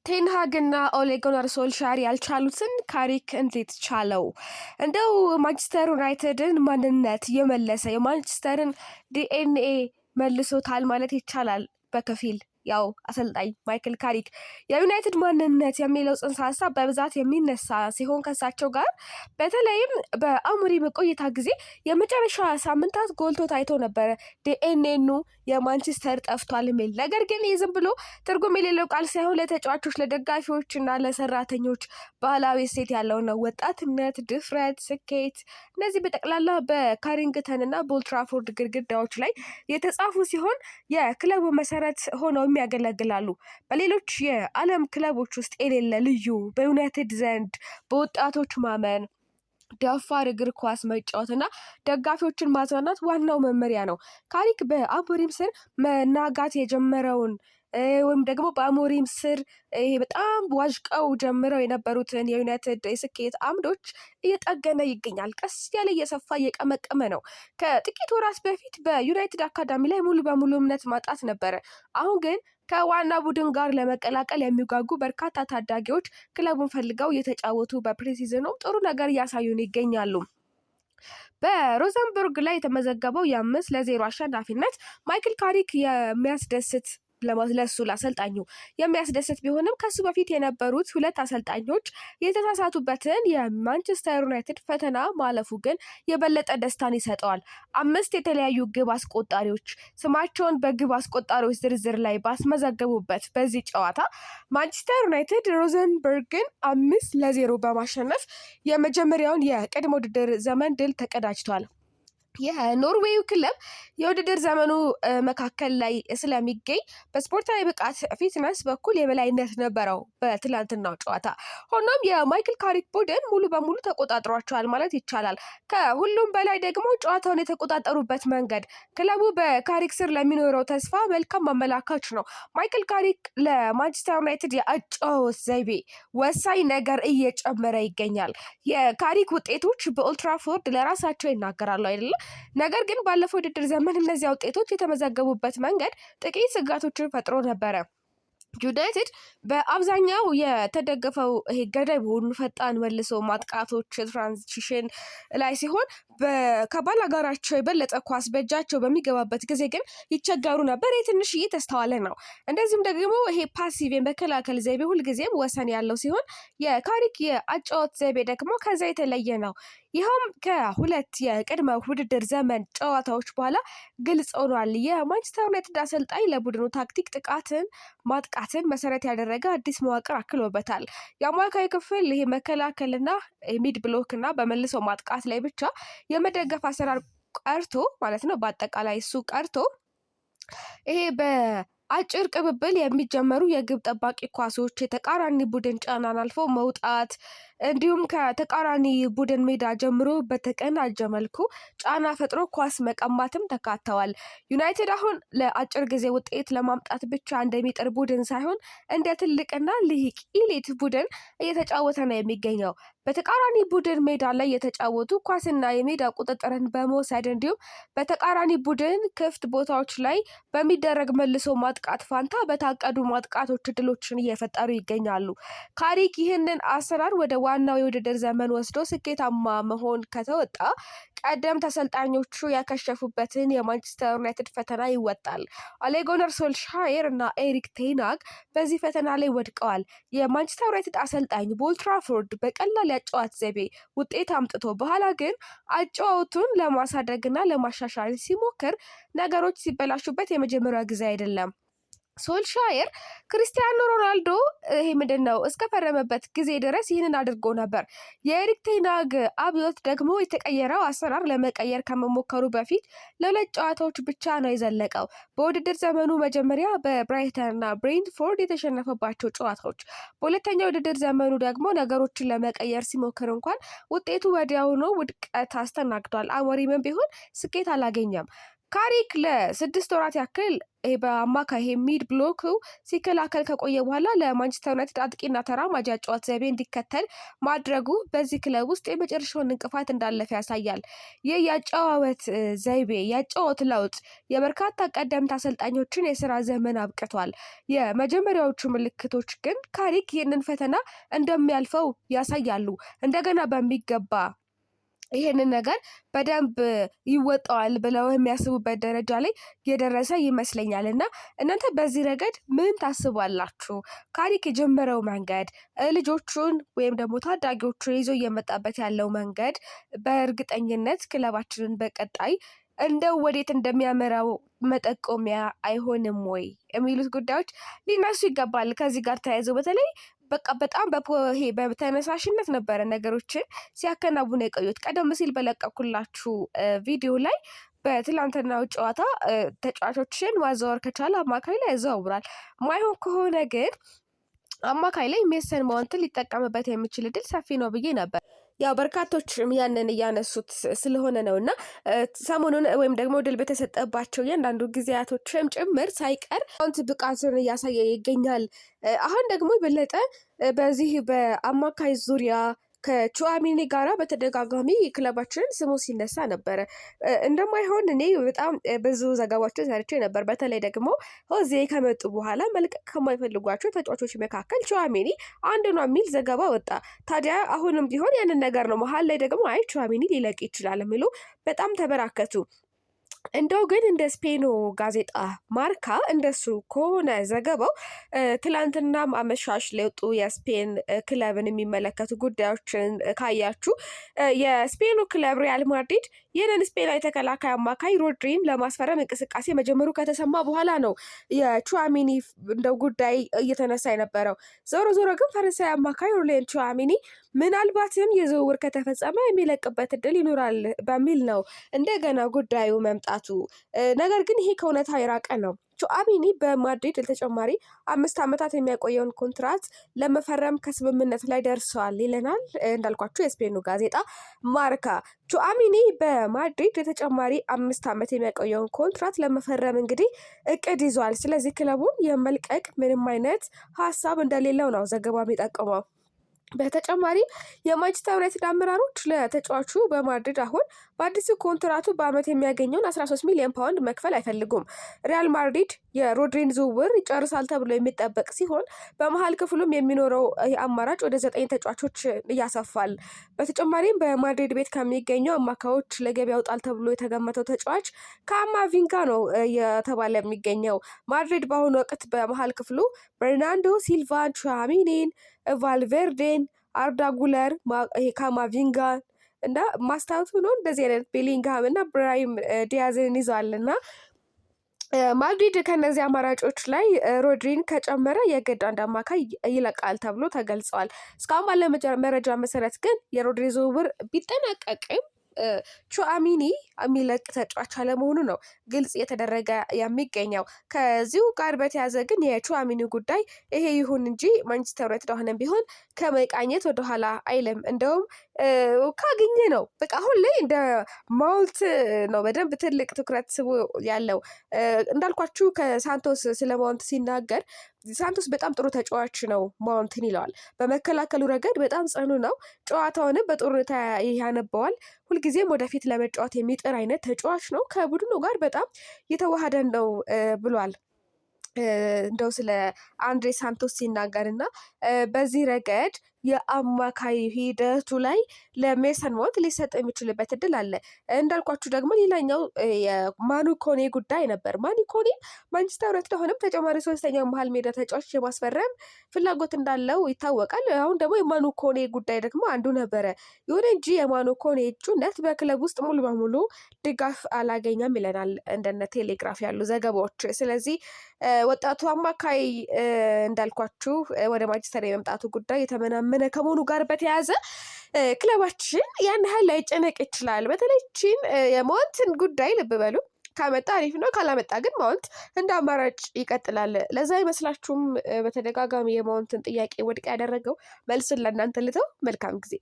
ቴንሃግና ኦሌ ጉናር ሶልሻር ያልቻሉትን ካሪክ እንዴት ቻለው? እንደው ማንቸስተር ዩናይትድን ማንነት የመለሰ የማንቸስተርን ዲኤንኤ መልሶታል ማለት ይቻላል በከፊል። ያው አሰልጣኝ ማይክል ካሪክ የዩናይትድ ማንነት የሚለው ጽንሰ ሐሳብ በብዛት የሚነሳ ሲሆን ከሳቸው ጋር በተለይም በአሞሪም ቆይታ ጊዜ የመጨረሻ ሳምንታት ጎልቶ ታይቶ ነበር ዲኤንኤኑ የማንቸስተር ጠፍቷል የሚል ነገር። ግን ይህ ዝም ብሎ ትርጉም የሌለው ቃል ሳይሆን ለተጫዋቾች፣ ለደጋፊዎችና ለሰራተኞች ባህላዊ እሴት ያለው ነው። ወጣትነት፣ ድፍረት፣ ስኬት እነዚህ በጠቅላላ በካሪንግተንና በኦልትራፎርድ ግድግዳዎች ላይ የተጻፉ ሲሆን የክለቡ መሰረት ሆነው ያገለግላሉ። በሌሎች የዓለም ክለቦች ውስጥ የሌለ ልዩ በዩናይትድ ዘንድ በወጣቶች ማመን፣ ደፋር እግር ኳስ መጫወትና ደጋፊዎችን ማዝናናት ዋናው መመሪያ ነው። ካሪክ በአሞሪም ስር መናጋት የጀመረውን ወይም ደግሞ በአሞሪም ስር በጣም ዋዥቀው ጀምረው የነበሩትን የዩናይትድ የስኬት አምዶች እየጠገነ ይገኛል። ቀስ ያለ እየሰፋ እየቀመቀመ ነው። ከጥቂት ወራት በፊት በዩናይትድ አካዳሚ ላይ ሙሉ በሙሉ እምነት ማጣት ነበረ። አሁን ግን ከዋና ቡድን ጋር ለመቀላቀል የሚጓጉ በርካታ ታዳጊዎች ክለቡን ፈልገው እየተጫወቱ በፕሪሲዝኑ ጥሩ ነገር እያሳዩን ይገኛሉ። በሮዘንበርግ ላይ የተመዘገበው የ5-0 አሸናፊነት ማይክል ካሪክ የሚያስደስት ለሱ ለአሰልጣኙ የሚያስደስት ቢሆንም ከሱ በፊት የነበሩት ሁለት አሰልጣኞች የተሳሳቱበትን የማንቸስተር ዩናይትድ ፈተና ማለፉ ግን የበለጠ ደስታን ይሰጠዋል። 5 የተለያዩ ግብ አስቆጣሪዎች ስማቸውን በግብ አስቆጣሪዎች ዝርዝር ላይ ባስመዘገቡበት በዚህ ጨዋታ ማንቸስተር ዩናይትድ ሮዘንበርግን 5-0 በማሸነፍ የመጀመሪያውን የቅድመ ውድድር ዘመን ድል ተቀዳጅቷል። የኖርዌዩ ክለብ የውድድር ዘመኑ መካከል ላይ ስለሚገኝ በስፖርታዊ ብቃት ፊትነስ በኩል የበላይነት ነበረው በትላንትናው ጨዋታ። ሆኖም የማይክል ካሪክ ቡድን ሙሉ በሙሉ ተቆጣጥሯቸዋል ማለት ይቻላል። ከሁሉም በላይ ደግሞ ጨዋታውን የተቆጣጠሩበት መንገድ ክለቡ በካሪክ ስር ለሚኖረው ተስፋ መልካም ማመላካች ነው። ማይክል ካሪክ ለማንቸስተር ዩናይትድ የአጨዋወት ዘይቤ ወሳኝ ነገር እየጨመረ ይገኛል። የካሪክ ውጤቶች በኦልትራፎርድ ለራሳቸው ይናገራሉ አይደለም። ነገር ግን ባለፈው ውድድር ዘመን እነዚያ ውጤቶች የተመዘገቡበት መንገድ ጥቂት ስጋቶችን ፈጥሮ ነበረ። ዩናይትድ በአብዛኛው የተደገፈው ገዳይ በሆኑ ፈጣን መልሶ ማጥቃቶች ትራንዚሽን ላይ ሲሆን ከባላጋራቸው የበለጠ ኳስ በእጃቸው በሚገባበት ጊዜ ግን ይቸገሩ ነበር። ትንሽ እየተስተዋለ ነው። እንደዚህም ደግሞ ፓሲቭ የመከላከል ዘይቤ ሁልጊዜም ወሰን ያለው ሲሆን የካሪክ የአጨዋወት ዘይቤ ደግሞ ከዛ የተለየ ነው። ይኸውም ከሁለት የቅድመ ውድድር ዘመን ጨዋታዎች በኋላ ግልጽ ሆኗል። የማንቸስተር ዩናይትድ አሰልጣኝ ለቡድኑ ታክቲክ ጥቃትን ማጥቃትን መሰረት ያደረገ አዲስ መዋቅር አክሎበታል። የአማካይ ክፍል መከላከልና ሚድ ብሎክ እና በመልሶ ማጥቃት ላይ ብቻ የመደገፍ አሰራር ቀርቶ ማለት ነው። በአጠቃላይ እሱ ቀርቶ በአጭር ቅብብል የሚጀመሩ የግብ ጠባቂ ኳሶች የተቃራኒ ቡድን ጫናን አልፎ መውጣት እንዲሁም ከተቃራኒ ቡድን ሜዳ ጀምሮ በተቀናጀ መልኩ ጫና ፈጥሮ ኳስ መቀማትም ተካተዋል። ዩናይትድ አሁን ለአጭር ጊዜ ውጤት ለማምጣት ብቻ እንደሚጥር ቡድን ሳይሆን እንደ ትልቅና ልሂቅ ኢሊት ቡድን እየተጫወተ ነው የሚገኘው። በተቃራኒ ቡድን ሜዳ ላይ የተጫወቱ ኳስና የሜዳ ቁጥጥርን በመውሰድ እንዲሁም በተቃራኒ ቡድን ክፍት ቦታዎች ላይ በሚደረግ መልሶ ማጥቃት ፋንታ በታቀዱ ማጥቃቶች እድሎችን እየፈጠሩ ይገኛሉ። ካሪክ ይህንን አሰራር ወደ ዋናው የውድድር ዘመን ወስዶ ስኬታማ መሆን ከተወጣ ቀደምት አሰልጣኞቹ ያከሸፉበትን የማንቸስተር ዩናይትድ ፈተና ይወጣል። ኦሌ ጉናር ሶልሻየር እና ኤሪክ ቴንሃግ በዚህ ፈተና ላይ ወድቀዋል። የማንቸስተር ዩናይትድ አሰልጣኝ በኦልትራፎርድ በቀላል ያጨዋወት ዘይቤ ውጤት አምጥቶ በኋላ ግን አጨዋወቱን ለማሳደግና ለማሻሻል ሲሞክር ነገሮች ሲበላሹበት የመጀመሪያ ጊዜ አይደለም። ሶልሻየር ክርስቲያኖ ሮናልዶ እስከፈረመበት ጊዜ ድረስ ይህንን አድርጎ ነበር። የኤሪክ ቴንሃግ አብዮት ደግሞ የተቀየረው አሰራር ለመቀየር ከመሞከሩ በፊት ለሁለት ጨዋታዎች ብቻ ነው የዘለቀው። በውድድር ዘመኑ መጀመሪያ በብራይተንና ብሬንትፎርድ የተሸነፈባቸው ጨዋታዎች፣ በሁለተኛው ውድድር ዘመኑ ደግሞ ነገሮችን ለመቀየር ሲሞክር እንኳን ውጤቱ ወዲያውኑ ውድቀት አስተናግዷል። አሞሪምም ቢሆን ስኬት አላገኘም። ካሪክ ለ6 ወራት ያክል በአማካይ ሚድ ብሎክ ሲከላከል ከቆየ በኋላ ለማንቸስተር ዩናይትድ አጥቂና ተራማጅ አጨዋወት ዘይቤ እንዲከተል ማድረጉ በዚህ ክለብ ውስጥ የመጨረሻውን እንቅፋት እንዳለፈ ያሳያል። ይህ የአጨዋወት ዘይቤ የአጨዋወት ለውጥ የበርካታ ቀደምት አሰልጣኞችን የስራ ዘመን አብቅቷል። የመጀመሪያዎቹ ምልክቶች ግን ካሪክ ይህንን ፈተና እንደሚያልፈው ያሳያሉ። እንደገና በሚገባ ይሄንን ነገር በደንብ ይወጣዋል ብለው የሚያስቡበት ደረጃ ላይ የደረሰ ይመስለኛል። እና እናንተ በዚህ ረገድ ምን ታስባላችሁ? ካሪክ የጀመረው መንገድ ልጆቹን ወይም ደግሞ ታዳጊዎቹን ይዞ እየመጣበት ያለው መንገድ በእርግጠኝነት ክለባችንን በቀጣይ እንደው ወዴት እንደሚያመራው መጠቆሚያ አይሆንም ወይ የሚሉት ጉዳዮች ሊነሱ ይገባል። ከዚህ ጋር ተያይዘው በተለይ በጣም በተነሳሽነት ነበረ ነገሮችን ሲያከናውኑ የቆዩት። ቀደም ሲል በለቀኩላችሁ ቪዲዮ ላይ በትላንትናው ጨዋታ ተጫዋቾችን ማዛወር ከቻለ አማካይ ላይ ያዘዋውራል። ማይሆን ከሆነ ግን አማካይ ላይ ሜሰን ማውንትን ሊጠቀምበት የሚችል እድል ሰፊ ነው ብዬ ነበር። ያው በርካቶችም ያንን እያነሱት ስለሆነ ነው እና ሰሞኑን ወይም ደግሞ ድል በተሰጠባቸው እያንዳንዱ ጊዜያቶችም ጭምር ሳይቀር ማውንት ብቃቱን እያሳየ ይገኛል። አሁን ደግሞ የበለጠ በዚህ በአማካይ ዙሪያ ከቹአሚኒ ጋራ በተደጋጋሚ ክለባችንን ስሙ ሲነሳ ነበረ። እንደማይሆን እኔ በጣም ብዙ ዘገባዎችን ሰርቼ ነበር። በተለይ ደግሞ ሆዜ ከመጡ በኋላ መልቀቅ ከማይፈልጓቸው ተጫዋቾች መካከል ቹአሚኒ አንዱ ነው የሚል ዘገባ ወጣ። ታዲያ አሁንም ቢሆን ያንን ነገር ነው መሀል ላይ ደግሞ አይ ቹአሚኒ ሊለቅ ይችላል የሚሉ በጣም ተበራከቱ። እንደው ግን እንደ ስፔኑ ጋዜጣ ማርካ እንደሱ ከሆነ ዘገባው ትላንትና አመሻሽ ለወጡ የስፔን ክለብን የሚመለከቱ ጉዳዮችን ካያችሁ የስፔኑ ክለብ ሪያል ማድሪድ ይህንን ስፔናዊ ተከላካይ አማካይ ሮድሪን ለማስፈረም እንቅስቃሴ መጀመሩ ከተሰማ በኋላ ነው የቹአሚኒ እንደው ጉዳይ እየተነሳ የነበረው። ዞሮ ዞሮ ግን ፈረንሳይ አማካይ ኦርሊያን ቹአሚኒ ምናልባትም የዝውውር ከተፈጸመ የሚለቅበት እድል ይኖራል በሚል ነው እንደገና ጉዳዩ መምጣቱ። ነገር ግን ይሄ ከእውነታ የራቀ ነው። ቹአሚኒ በማድሪድ ለተጨማሪ 5 ዓመታት የሚያቆየውን ኮንትራት ለመፈረም ከስምምነት ላይ ደርሰዋል ይለናል እንዳልኳችሁ የስፔኑ ጋዜጣ ማርካ። ቹአሚኒ በማድሪድ ለተጨማሪ 5 ዓመት የሚያቆየውን ኮንትራት ለመፈረም እንግዲህ እቅድ ይዟል። ስለዚህ ክለቡን የመልቀቅ ምንም አይነት ሀሳብ እንደሌለው ነው ዘገባው የሚጠቁመው። በተጨማሪ የማንቸስተር ዩናይትድ አመራሮች ለተጫዋቹ በማድሪድ አሁን በአዲሱ ኮንትራቱ በአመት የሚያገኘውን 13 ሚሊዮን ፓውንድ መክፈል አይፈልጉም። ሪያል ማድሪድ የሮድሪን ዝውውር ይጨርሳል ተብሎ የሚጠበቅ ሲሆን በመሀል ክፍሉም የሚኖረው አማራጭ ወደ 9 ተጫዋቾች ያሰፋል። በተጨማሪም በማድሪድ ቤት ከሚገኙ አማካዮች ለገበያ ያወጣል ተብሎ የተገመተው ተጫዋች ካማቪንጋ ነው የተባለ የሚገኘው። ማድሪድ በአሁኑ ወቅት በመሀል ክፍሉ በርናንዶ ሲልቫ፣ ቹአሚኒን፣ ቫልቬርዴን፣ አርዳ ጉለር፣ ካማቪንጋ እና ማስታወቱ ነው እንደዚህ አይነት ቤሊንግሃም እና ብራሂም ዲያዝን ይዟል እና ማድሪድ ከነዚህ አማራጮች ላይ ሮድሪን ከጨመረ የግድ አንድ አማካይ ይለቃል ተብሎ ተገልጸዋል። እስካሁን ባለ መረጃ መሰረት ግን የሮድሪ ዝውውር ቢጠናቀቅም ቹአሚኒ የሚለቅ ተጫዋች አለመሆኑ ነው ግልጽ የተደረገ የሚገኘው። ከዚሁ ጋር በተያዘ ግን የቹአሚኒ ጉዳይ ይሄ ይሁን እንጂ ማንቸስተር ዩናይትድ አሁንም ቢሆን ከመቃኘት ወደኋላ አይልም። እንደውም ካገኘ ነው በቃ አሁን ላይ እንደ ማውንት ነው በደንብ ትልቅ ትኩረት ስቦ ያለው። እንዳልኳችሁ ከሳንቶስ ስለ ማውንት ሲናገር ሳንቶስ በጣም ጥሩ ተጫዋች ነው ማውንትን ይለዋል። በመከላከሉ ረገድ በጣም ጽኑ ነው። ጨዋታውንም በጥሩ ሁኔታ ያነበዋል። ሁልጊዜም ወደፊት ለመጫወት የሚጥር አይነት ተጫዋች ነው። ከቡድኑ ጋር በጣም የተዋሃደ ነው ብሏል። እንደው ስለ አንድሬ ሳንቶስ ሲናገር እና በዚህ ረገድ የአማካይ ሂደቱ ላይ ለሜሰን ማውንት ሊሰጥ የሚችልበት እድል አለ። እንዳልኳችሁ ደግሞ ሌላኛው የማኑ ኮኔ ጉዳይ ነበር። ማኑ ኮኔ ማንቸስተር ዩናይትድ አሁንም ተጨማሪ 3ኛው መሀል ሜዳ ተጫዋች የማስፈረም ፍላጎት እንዳለው ይታወቃል። አሁን ደግሞ የማኑ ኮኔ ጉዳይ ደግሞ አንዱ ነበረ። ይሁን እንጂ የማኑ ኮኔ እጩነት በክለብ ውስጥ ሙሉ በሙሉ ድጋፍ አላገኘም ይለናል እንደነ ቴሌግራፍ ያሉ ዘገባዎች። ስለዚህ ወጣቱ አማካይ እንዳልኳችሁ ወደ ማንቸስተር የመምጣቱ ጉዳይ የተመናመነ ከመሆኑ ጋር በተያያዘ ክለባችን ያን ያህል ላይጨነቅ ይችላል። በተለይ የማውንትን ጉዳይ ልብ በሉ። ካመጣ አሪፍ ነው፣ ካላመጣ ግን ማውንት እንደ አማራጭ ይቀጥላል። ለዛ አይመስላችሁም በተደጋጋሚ የማውንትን ጥያቄ ውድቅ ያደረገው? መልሱን ለእናንተ ልተው። መልካም ጊዜ